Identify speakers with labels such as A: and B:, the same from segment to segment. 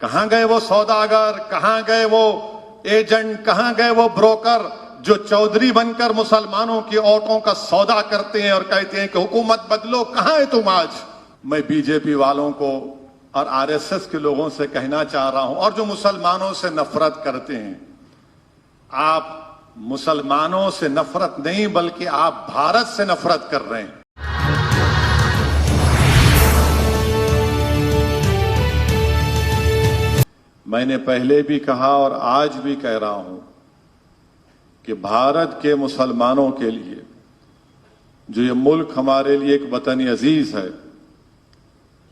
A: کہاں گئے وہ سوداگر، کہاں گئے وہ ایجنٹ، کہاں گئے وہ بروکر جو چودھری بن کر مسلمانوں کی عورتوں کا سودا کرتے ہیں اور کہتے ہیں کہ حکومت بدلو؟ کہاں ہے تم آج؟ میں بی جے پی والوں کو اور آر ایس ایس کے لوگوں سے کہنا چاہ رہا ہوں، اور جو مسلمانوں سے نفرت کرتے ہیں، آپ مسلمانوں سے نفرت نہیں بلکہ آپ بھارت سے نفرت کر رہے ہیں۔ میں نے پہلے بھی کہا اور آج بھی کہہ رہا ہوں کہ بھارت کے مسلمانوں کے لیے جو یہ ملک ہمارے لیے ایک وطن عزیز ہے،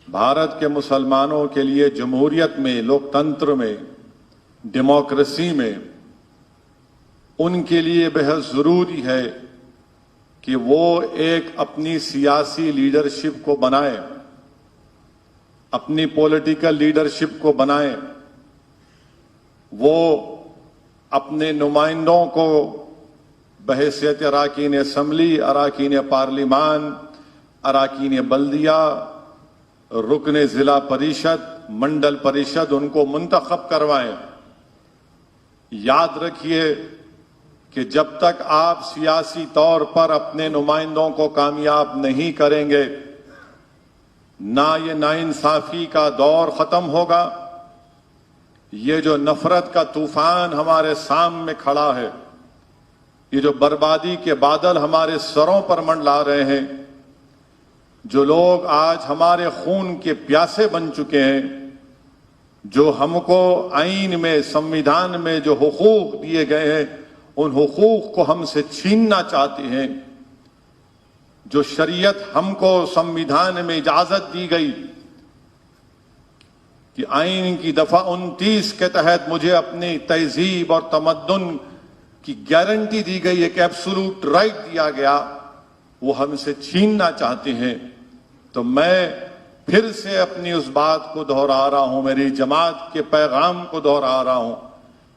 A: بھارت کے مسلمانوں کے لیے جمہوریت میں، لوکتنتر میں، ڈیموکریسی میں ان کے لیے بہت ضروری ہے کہ وہ ایک اپنی سیاسی لیڈرشپ کو بنائیں، اپنی پولیٹیکل لیڈرشپ کو بنائیں، وہ اپنے نمائندوں کو بحیثیت اراکین اسمبلی، اراکین پارلیمان، اراکین بلدیہ، رکن ضلع پریشد، منڈل پریشد ان کو منتخب کروائیں۔ یاد رکھیے کہ جب تک آپ سیاسی طور پر اپنے نمائندوں کو کامیاب نہیں کریں گے، نہ یہ ناانصافی کا دور ختم ہوگا، یہ جو نفرت کا طوفان ہمارے سامنے کھڑا ہے، یہ جو بربادی کے بادل ہمارے سروں پر منڈلا رہے ہیں، جو لوگ آج ہمارے خون کے پیاسے بن چکے ہیں، جو ہم کو آئین میں، سمویدھان میں جو حقوق دیے گئے ہیں ان حقوق کو ہم سے چھیننا چاہتے ہیں، جو شریعت ہم کو سمویدھان میں اجازت دی گئی کہ آئین کی دفعہ 29 کے تحت مجھے اپنی تہذیب اور تمدن کی گارنٹی دی گئی، ایک ایبسولوٹ رائٹ دیا گیا، وہ ہم سے چھیننا چاہتے ہیں۔ تو میں پھر سے اپنی اس بات کو دہرا رہا ہوں، میری جماعت کے پیغام کو دہرا رہا ہوں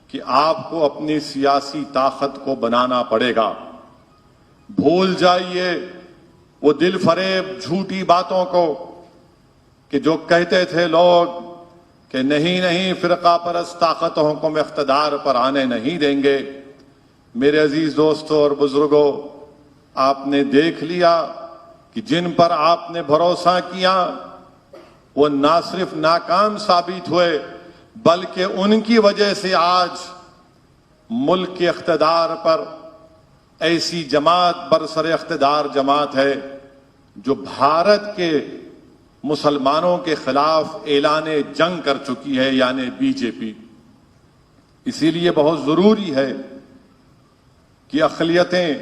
A: کہ آپ کو اپنی سیاسی طاقت کو بنانا پڑے گا۔ بھول جائیے وہ دل فریب جھوٹی باتوں کو کہ جو کہتے تھے لوگ کہ نہیں فرقہ پرست طاقتوں کو ہم اقتدار پر آنے نہیں دیں گے۔ میرے عزیز دوستوں اور بزرگوں، آپ نے دیکھ لیا کہ جن پر آپ نے بھروسہ کیا وہ نہ صرف ناکام ثابت ہوئے بلکہ ان کی وجہ سے آج ملک کے اقتدار پر ایسی جماعت برسر اقتدار جماعت ہے جو بھارت کے مسلمانوں کے خلاف اعلان جنگ کر چکی ہے، یعنی بی جے پی۔ اسی لیے بہت ضروری ہے کہ اقلیتیں،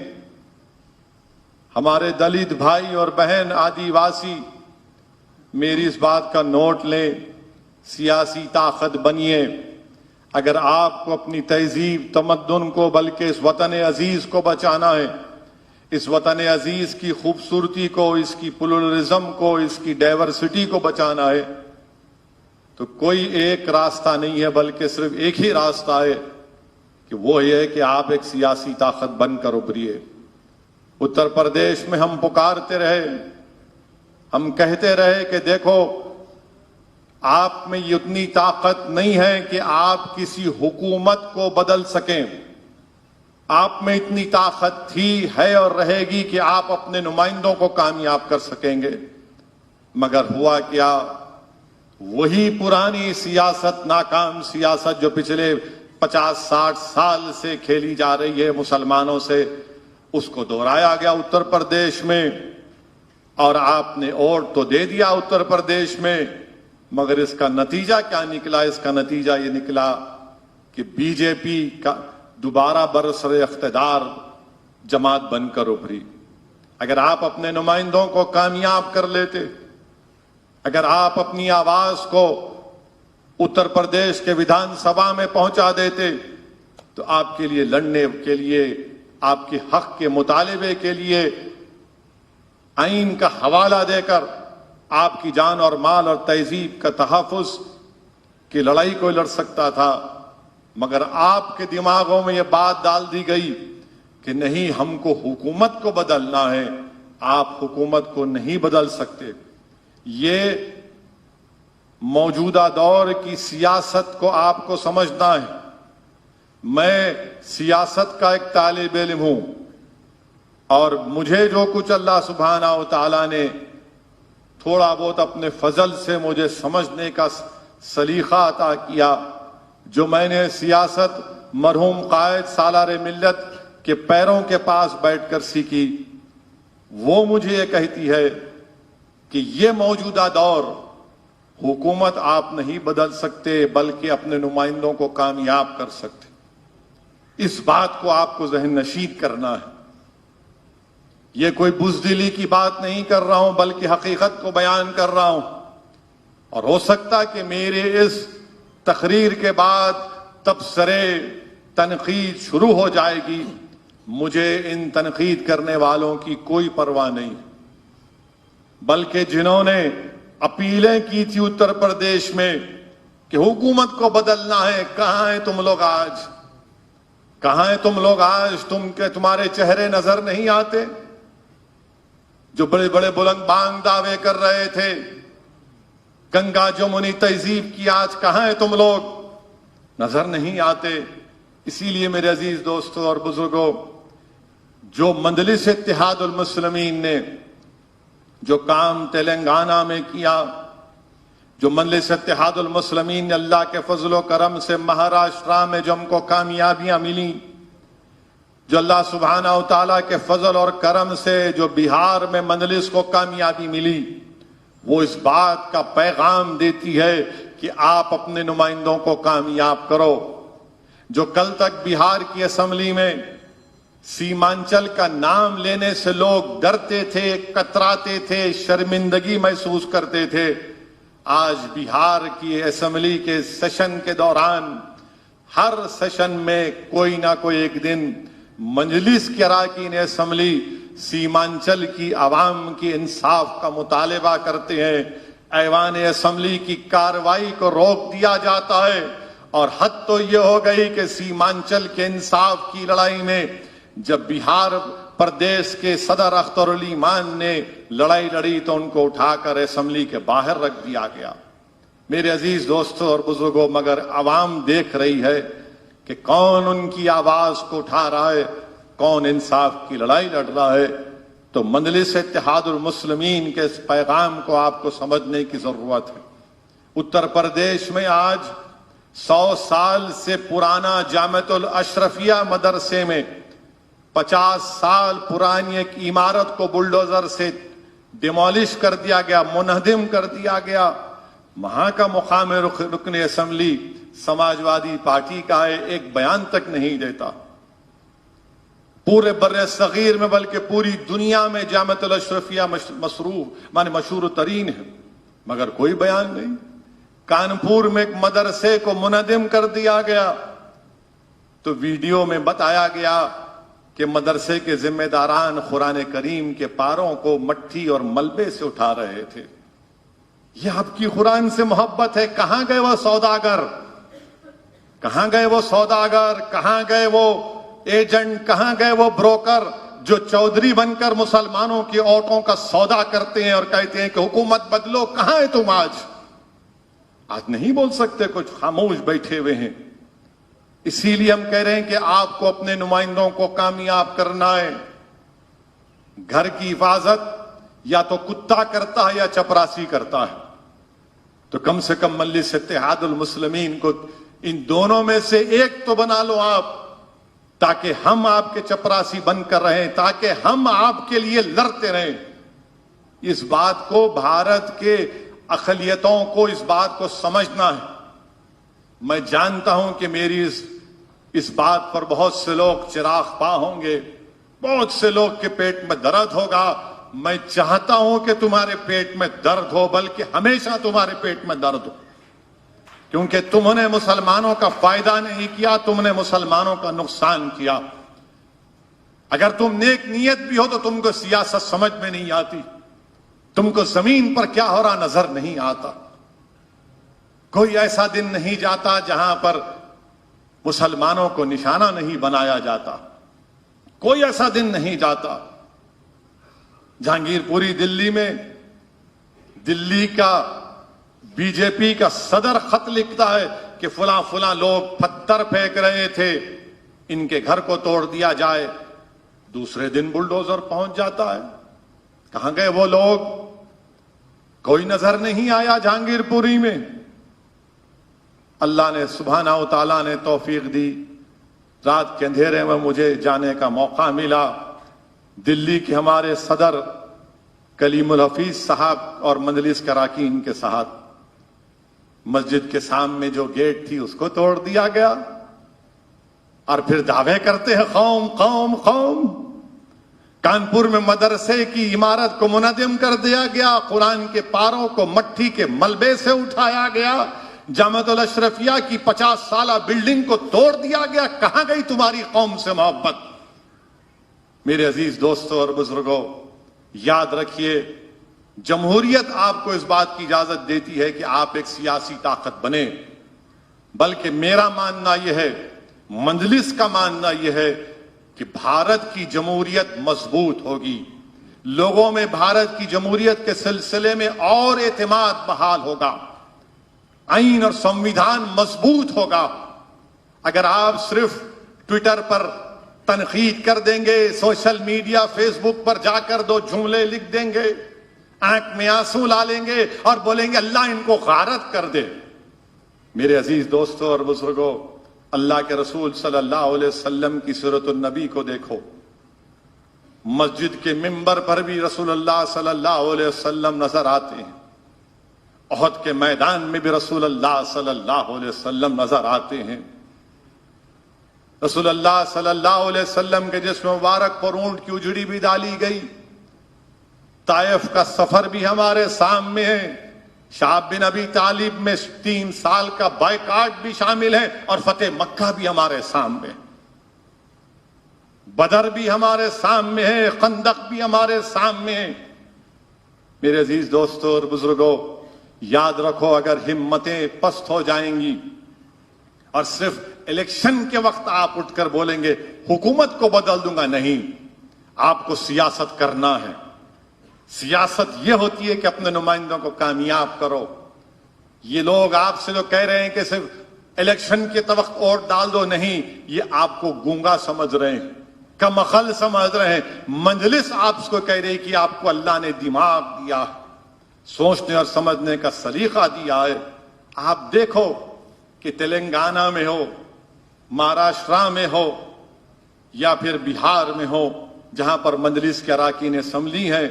A: ہمارے دلت بھائی اور بہن، آدی واسی، میری اس بات کا نوٹ لیں، سیاسی طاقت بنیے۔ اگر آپ کو اپنی تہذیب، تمدن کو بلکہ اس وطن عزیز کو بچانا ہے، اس وطن عزیز کی خوبصورتی کو، اس کی پلورلزم کو، اس کی ڈائیورسٹی کو بچانا ہے، تو کوئی ایک راستہ نہیں ہے بلکہ صرف ایک ہی راستہ ہے کہ وہ یہ ہے کہ آپ ایک سیاسی طاقت بن کر ابھریے۔ اتر پردیش میں ہم پکارتے رہے، ہم کہتے رہے کہ دیکھو آپ میں یہ اتنی طاقت نہیں ہے کہ آپ کسی حکومت کو بدل سکیں، آپ میں اتنی طاقت تھی، ہے اور رہے گی کہ آپ اپنے نمائندوں کو کامیاب کر سکیں گے۔ مگر ہوا کیا؟ وہی پرانی سیاست، ناکام سیاست جو پچھلے 50-60 سال سے کھیلی جا رہی ہے مسلمانوں سے، اس کو دہرایا گیا اتر پردیش میں، اور آپ نے ووٹ تو دے دیا اتر پردیش میں، مگر اس کا نتیجہ کیا نکلا؟ اس کا نتیجہ یہ نکلا کہ بی جے پی کا دوبارہ برسر اقتدار جماعت بن کر ابھری۔ اگر آپ اپنے نمائندوں کو کامیاب کر لیتے، اگر آپ اپنی آواز کو اتر پردیش کے ویدھان سبھا میں پہنچا دیتے، تو آپ کے لیے لڑنے کے لیے، آپ کے حق کے مطالبے کے لیے آئین کا حوالہ دے کر آپ کی جان اور مال اور تہذیب کا تحفظ کی لڑائی کو لڑ سکتا تھا۔ مگر آپ کے دماغوں میں یہ بات ڈال دی گئی کہ نہیں، ہم کو حکومت کو بدلنا ہے، آپ حکومت کو نہیں بدل سکتے۔ یہ موجودہ دور کی سیاست کو آپ کو سمجھنا ہے. میں سیاست کا ایک طالب علم ہوں اور مجھے جو کچھ اللہ سبحانہ و تعالیٰ نے تھوڑا بہت اپنے فضل سے مجھے سمجھنے کا سلیقہ عطا کیا، جو میں نے سیاست مرحوم قائد سالار ملت کے پیروں کے پاس بیٹھ کر سیکھی، وہ مجھے یہ کہتی ہے کہ یہ موجودہ دور حکومت آپ نہیں بدل سکتے بلکہ اپنے نمائندوں کو کامیاب کر سکتے. اس بات کو آپ کو ذہن نشین کرنا ہے. یہ کوئی بزدلی کی بات نہیں کر رہا ہوں بلکہ حقیقت کو بیان کر رہا ہوں. اور ہو سکتا کہ میرے اس تقریر کے بعد تبصرے تنقید شروع ہو جائے گی. مجھے ان تنقید کرنے والوں کی کوئی پرواہ نہیں، بلکہ جنہوں نے اپیلیں کی تھی اتر پردیش میں کہ حکومت کو بدلنا ہے، کہاں ہیں تم لوگ آج؟ کہاں ہیں تم لوگ آج؟ تمہارے چہرے نظر نہیں آتے؟ جو بڑے بڑے بلند بانگ دعوے کر رہے تھے، گنگا جمنی تہذیب کی، آج کہاں ہیں تم لوگ؟ نظر نہیں آتے. اسی لیے میرے عزیز دوستوں اور بزرگوں، جو مجلس اتحاد المسلمین نے جو کام تلنگانہ میں کیا، جو مجلس اتحاد المسلمین نے اللہ کے فضل و کرم سے مہاراشٹرا میں جو ہم کو کامیابیاں ملی، جو اللہ سبحانہ و تعالیٰ کے فضل اور کرم سے جو بہار میں مجلس کو کامیابی ملی، وہ اس بات کا پیغام دیتی ہے کہ آپ اپنے نمائندوں کو کامیاب کرو. جو کل تک بہار کی اسمبلی میں سیمانچل کا نام لینے سے لوگ ڈرتے تھے، کتراتے تھے، شرمندگی محسوس کرتے تھے، آج بہار کی اسمبلی کے سیشن کے دوران ہر سیشن میں کوئی نہ کوئی ایک دن مجلس کے اراکین اسمبلی سیمانچل کی عوام کی انصاف کا مطالبہ کرتے ہیں. ایوان اسمبلی کی کارروائی کو روک دیا جاتا ہے، اور حد تو یہ ہو گئی کہ سیمانچل کے انصاف کی لڑائی میں جب بہار پردیش کے صدر اختر علی مان نے لڑائی لڑی تو ان کو اٹھا کر اسمبلی کے باہر رکھ دیا گیا. میرے عزیز دوستوں اور بزرگوں، مگر عوام دیکھ رہی ہے کہ کون ان کی آواز کو اٹھا رہا ہے، کون انصاف کی لڑائی لڑ رہا ہے. تو مجلس اتحاد المسلمین کے اس پیغام کو آپ کو سمجھنے کی ضرورت ہے. اتر پردیش میں آج 100 سال سے پرانا جامعۃ الاشرفیہ مدرسے میں 50 سال پرانی ایک عمارت کو بلڈوزر سے ڈیمولش کر دیا گیا، منہدم کر دیا گیا. وہاں کا مقام رکن اسمبلی سماجوادی پارٹی کا ہے، ایک بیان تک نہیں دیتا. پورے بر صغیر میں بلکہ پوری دنیا میں جامعۃ الاشرفیہ مشہور ترین ہے، مگر کوئی بیان نہیں. کانپور میں ایک مدرسے کو منہدم کر دیا گیا تو ویڈیو میں بتایا گیا کہ مدرسے کے ذمہ داران قرآن کریم کے پاروں کو مٹی اور ملبے سے اٹھا رہے تھے. یہ آپ کی قرآن سے محبت ہے؟ کہاں گئے وہ سوداگر؟ کہاں گئے وہ سوداگر؟ کہاں گئے وہ ایجنٹ؟ کہاں گئے وہ بروکر جو چودھری بن کر مسلمانوں کی عورتوں کا سودا کرتے ہیں اور کہتے ہیں کہ حکومت بدلو؟ کہاں ہے تم آج؟ آج نہیں بول سکتے، کچھ خاموش بیٹھے ہوئے ہیں. اسی لیے ہم کہہ رہے ہیں کہ آپ کو اپنے نمائندوں کو کامیاب کرنا ہے. گھر کی حفاظت یا تو کتا کرتا ہے یا چپراسی کرتا ہے، تو کم سے کم مجلس اتحاد المسلمین کو ان دونوں میں سے ایک تو بنا لو آپ، تاکہ ہم آپ کے چپراسی بن کر رہیں، تاکہ ہم آپ کے لیے لڑتے رہیں. اس بات کو بھارت کے اقلیتوں کو اس بات کو سمجھنا ہے. میں جانتا ہوں کہ میری اس بات پر بہت سے لوگ چراغ پا ہوں گے، بہت سے لوگ کے پیٹ میں درد ہوگا. میں چاہتا ہوں کہ تمہارے پیٹ میں درد ہو، بلکہ ہمیشہ تمہارے پیٹ میں درد ہو، کیونکہ تم نے مسلمانوں کا فائدہ نہیں کیا، تم نے مسلمانوں کا نقصان کیا. اگر تم نیک نیت بھی ہو تو تم کو سیاست سمجھ میں نہیں آتی، تم کو زمین پر کیا ہو رہا نظر نہیں آتا. کوئی ایسا دن نہیں جاتا جہاں پر مسلمانوں کو نشانہ نہیں بنایا جاتا. کوئی ایسا دن نہیں جاتا. جہانگیر پوری دلی میں دلی کا بی جے پی کا صدر خط لکھتا ہے کہ فلاں فلاں لوگ پتھر پھینک رہے تھے، ان کے گھر کو توڑ دیا جائے، دوسرے دن بلڈوزر پہنچ جاتا ہے۔ کہاں گئے وہ لوگ؟ کوئی نظر نہیں آیا جہانگیر پوری میں۔ اللہ نے سبحانہ و تعالیٰ نے توفیق دی، رات کے اندھیرے میں مجھے جانے کا موقع ملا۔ دلی کے ہمارے صدر کلیم الحفیظ صاحب اور مجلس کراکین کے ساتھ مسجد کے سامنے جو گیٹ تھی اس کو توڑ دیا گیا، اور پھر دعوے کرتے ہیں قوم قوم قوم۔ کانپور میں مدرسے کی عمارت کو منہدم کر دیا گیا، قرآن کے پاروں کو مٹی کے ملبے سے اٹھایا گیا، جامعۃ الاشرفیہ کی 50 سالہ بلڈنگ کو توڑ دیا گیا۔ کہاں گئی تمہاری قوم سے محبت؟ میرے عزیز دوستوں اور بزرگوں، یاد رکھیے، جمہوریت آپ کو اس بات کی اجازت دیتی ہے کہ آپ ایک سیاسی طاقت بنیں، بلکہ میرا ماننا یہ ہے، مجلس کا ماننا یہ ہے کہ بھارت کی جمہوریت مضبوط ہوگی، لوگوں میں بھارت کی جمہوریت کے سلسلے میں اور اعتماد بحال ہوگا، آئین اور سنویدھان مضبوط ہوگا۔ اگر آپ صرف ٹویٹر پر تنقید کر دیں گے، سوشل میڈیا فیس بک پر جا کر دو جملے لکھ دیں گے، آنکھ میں آنسو لا لیں گے اور بولیں گے اللہ ان کو غارت کر دے، میرے عزیز دوستوں اور بزرگوں، اللہ کے رسول صلی اللہ علیہ وسلم کی سیرت النبی کو دیکھو، مسجد کے منبر پر بھی رسول اللہ صلی اللہ علیہ وسلم نظر آتے ہیں، احد کے میدان میں بھی رسول اللہ صلی اللہ علیہ وسلم نظر آتے ہیں۔ رسول اللہ صلی اللہ علیہ وسلم کے جسم مبارک پر اونٹ کی اجڑی بھی ڈالی گئی۔ طائف کا سفر بھی ہمارے سامنے ہے، شعب بن ابی طالب میں 3 سال کا بائیکاٹ بھی شامل ہے، اور فتح مکہ بھی ہمارے سامنے، بدر بھی ہمارے سامنے ہے، خندق بھی ہمارے سامنے ہے۔ میرے عزیز دوستوں اور بزرگوں، یاد رکھو، اگر ہمتیں پست ہو جائیں گی اور صرف الیکشن کے وقت آپ اٹھ کر بولیں گے حکومت کو بدل دوں گا، نہیں، آپ کو سیاست کرنا ہے۔ سیاست یہ ہوتی ہے کہ اپنے نمائندوں کو کامیاب کرو۔ یہ لوگ آپ سے جو کہہ رہے ہیں کہ صرف الیکشن کے وقت ووٹ ڈال دو، نہیں، یہ آپ کو گونگا سمجھ رہے ہیں، کم عقل سمجھ رہے ہیں۔ مجلس آپ کو کہہ رہی کہ آپ کو اللہ نے دماغ دیا، سوچنے اور سمجھنے کا سلیقہ دیا ہے۔ آپ دیکھو کہ تلنگانہ میں ہو، مہاراشٹر میں ہو یا پھر بہار میں ہو، جہاں پر مجلس کے اراکین اسمبلی ہیں،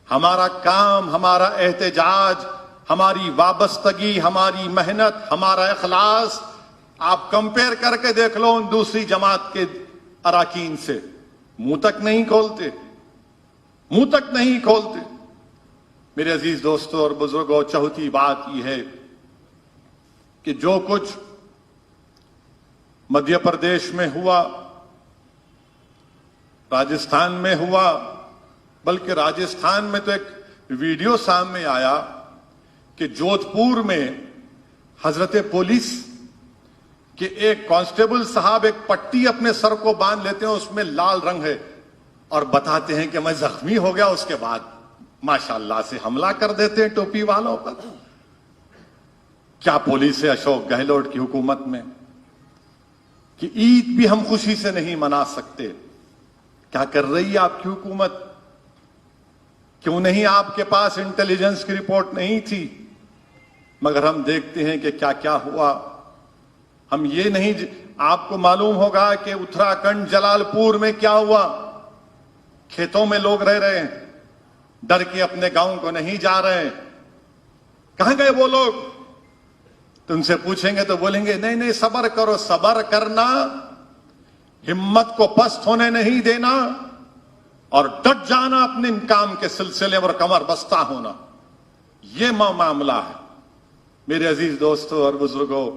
A: ہمارا کام، ہمارا احتجاج، ہماری وابستگی، ہماری محنت، ہمارا اخلاص آپ کمپیئر کر کے دیکھ لو ان دوسری جماعت کے اراکین سے، منہ تک نہیں کھولتے، منہ تک نہیں کھولتے۔ میرے عزیز دوستوں اور بزرگوں، چوتھی بات یہ ہے کہ جو کچھ مدھیہ پردیش میں ہوا، راجستھان میں ہوا، بلکہ راجستھان میں تو ایک ویڈیو سامنے آیا کہ جودھ پور میں حضرت پولیس کہ ایک کانسٹیبل صاحب ایک پٹی اپنے سر کو باندھ لیتے ہیں، اس میں لال رنگ ہے، اور بتاتے ہیں کہ میں زخمی ہو گیا، اس کے بعد ماشاءاللہ سے حملہ کر دیتے ہیں ٹوپی والوں پر۔ کیا پولیس ہے اشوک گہلوٹ کی حکومت میں کہ عید بھی ہم خوشی سے نہیں منا سکتے؟ کیا کر رہی ہے آپ کی حکومت؟ کیوں نہیں آپ کے پاس انٹیلیجنس کی رپورٹ نہیں تھی؟ مگر ہم دیکھتے ہیں کہ کیا کیا ہوا۔ ہم یہ نہیں، آپ کو معلوم ہوگا کہ اتراکھنڈ جلال پور میں کیا ہوا، کھیتوں میں لوگ رہ رہے ہیں، ڈر کے اپنے گاؤں کو نہیں جا رہے ہیں۔ کہاں گئے وہ لوگ؟ تو ان سے پوچھیں گے تو بولیں گے نہیں نہیں صبر کرو۔ صبر کرنا، ہمت کو پست ہونے نہیں دینا، اور ڈٹ جانا اپنے کام کے سلسلے اور کمر بستہ ہونا، یہ معاملہ ہے۔ میرے عزیز دوستوں اور بزرگوں،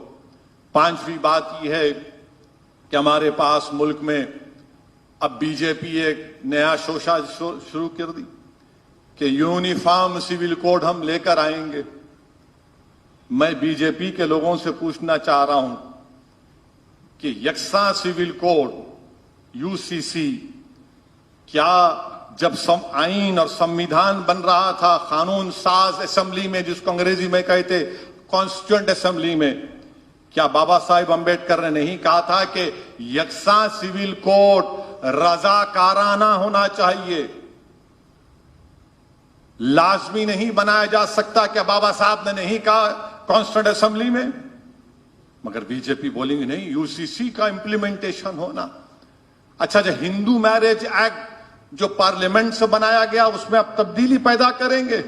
A: پانچویں بات یہ ہے کہ ہمارے پاس ملک میں اب بی جے پی ایک نیا شوشہ شروع کر دی کہ یونیفارم سول کوڈ ہم لے کر آئیں گے۔ میں بی جے پی کے لوگوں سے پوچھنا چاہ رہا ہوں کہ یکساں سول کوڈ UCC کیا جب آئین اور سنویدھان بن رہا تھا، قانون ساز اسمبلی میں، جس کو انگریزی میں کہتے کانسٹیٹوئنٹ اسمبلی میں کیا بابا صاحب امبیڈکر نے نہیں کہا تھا کہ یکساں سول کوڈ رضاکارانہ ہونا چاہیے، لازمی نہیں بنایا جا سکتا؟ کیا بابا صاحب نے نہیں کہا کانسٹیٹوئنٹ اسمبلی میں؟ مگر بی جے پی بولیں گے نہیں، یو سی سی کا امپلیمنٹیشن ہونا۔ اچھا جو ہندو میرج ایکٹ جو پارلیمنٹ سے بنایا گیا اس میں اب تبدیلی پیدا کریں گے؟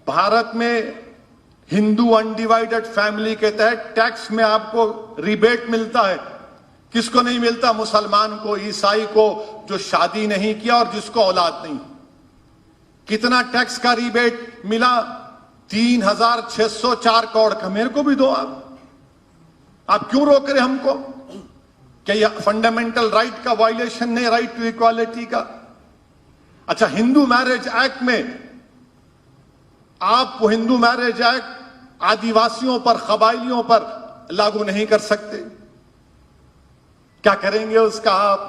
A: بھارت میں ہندو انڈیوائڈڈ فیملی کے تحت ٹیکس میں آپ کو ریبیٹ ملتا ہے، کس کو نہیں ملتا؟ مسلمان کو، عیسائی کو جو شادی نہیں کیا اور جس کو اولاد نہیں۔ کتنا ٹیکس کا ریبیٹ ملا؟ 3604 کروڑ کا۔ میرے کو بھی دو آپ کیوں روک رہے ہم کو؟ کہ یہ فنڈامنٹل رائٹ کا وائلیشن نہیں، رائٹ ٹو ایکوالٹی کا؟ اچھا ہندو میرج ایکٹ میں آپ وہ ہندو میرج ایکٹ آدیواسیوں پر، قبائلیوں پر لاگو نہیں کر سکتے؟ کیا کریں گے اس کا آپ؟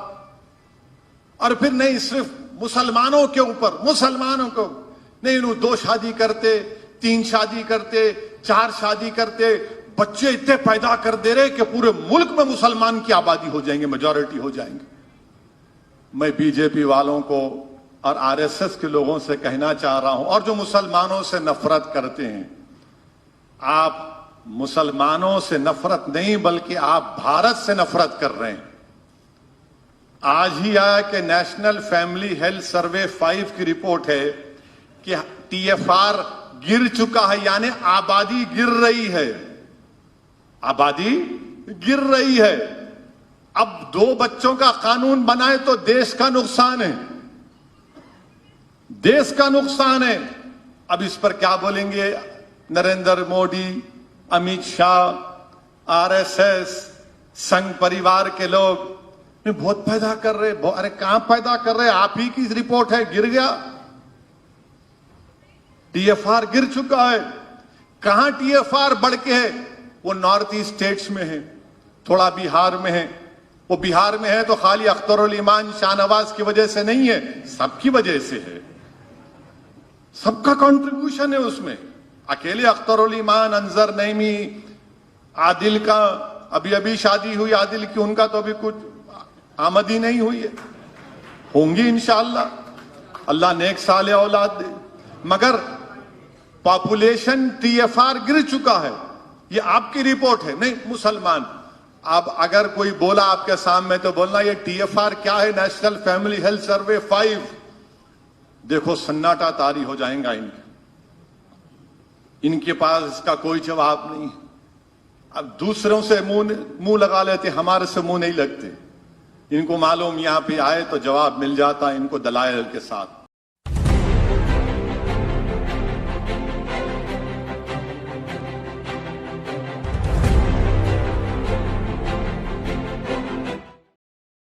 A: اور پھر نہیں صرف مسلمانوں کے اوپر، مسلمانوں کو نہیں، انہوں 2 شادی کرتے، 3 شادی کرتے، 4 شادی کرتے، بچے اتنے پیدا کر دے رہے کہ پورے ملک میں مسلمان کی آبادی ہو جائیں گے، میجورٹی ہو جائیں گے۔ میں بی جے پی والوں کو اور آر ایس ایس کے لوگوں سے کہنا چاہ رہا ہوں، اور جو مسلمانوں سے نفرت کرتے ہیں، آپ مسلمانوں سے نفرت نہیں بلکہ آپ بھارت سے نفرت کر رہے ہیں۔ آج ہی آیا کہ نیشنل فیملی ہیلتھ سروے 5 کی رپورٹ ہے کہ ٹی ایف آر گر چکا ہے، یعنی آبادی گر رہی ہے، آبادی گر رہی ہے۔ اب 2 بچوں کا قانون بنائے تو دیش کا نقصان ہے، دیش کا نقصان ہے۔ اب اس پر کیا بولیں گے Narendra Modi, Amit Shah, R S S, Singh پریوار کے لوگ؟ بہت پیدا کر رہے، ارے کہاں پیدا کر رہے؟ آپ ہی کی رپورٹ ہے گر گیا، ٹی ایف آر گر چکا ہے۔ کہاں ٹی ایف آر بڑھ کے ہے؟ وہ نارتھ ایسٹ اسٹیٹس میں ہے، تھوڑا بہار میں ہے۔ وہ بہار میں ہے تو خالی اختر الایمان شاہ نواز کی وجہ سے نہیں ہے، سب کی وجہ سے ہے، سب کا کنٹریبیوشن ہے اس میں۔ اکیلے اختر الایمان، انظر نعیمی، عادل کا ابھی شادی ہوئی عادل کی، ان کا تو ابھی کچھ آمد ہی نہیں ہوئی ہے، ہوں گی انشاءاللہ، اللہ نیک صالح اولاد دے۔ مگر پاپولیشن ٹی ایف آر گر چکا ہے، یہ آپ کی رپورٹ ہے، نہیں مسلمان۔ اب اگر کوئی بولا آپ کے سامنے تو بولنا یہ ٹی ایف آر کیا ہے، نیشنل فیملی ہیلتھ سروے 5؟ دیکھو سناٹا طاری ہو جائیں گا ان کے پاس اس کا کوئی جواب نہیں۔ اب دوسروں سے منہ لگا لیتے، ہمارے سے منہ نہیں لگتے۔ ان کو معلوم یہاں پہ آئے تو جواب مل جاتا ان کو دلائل کے ساتھ۔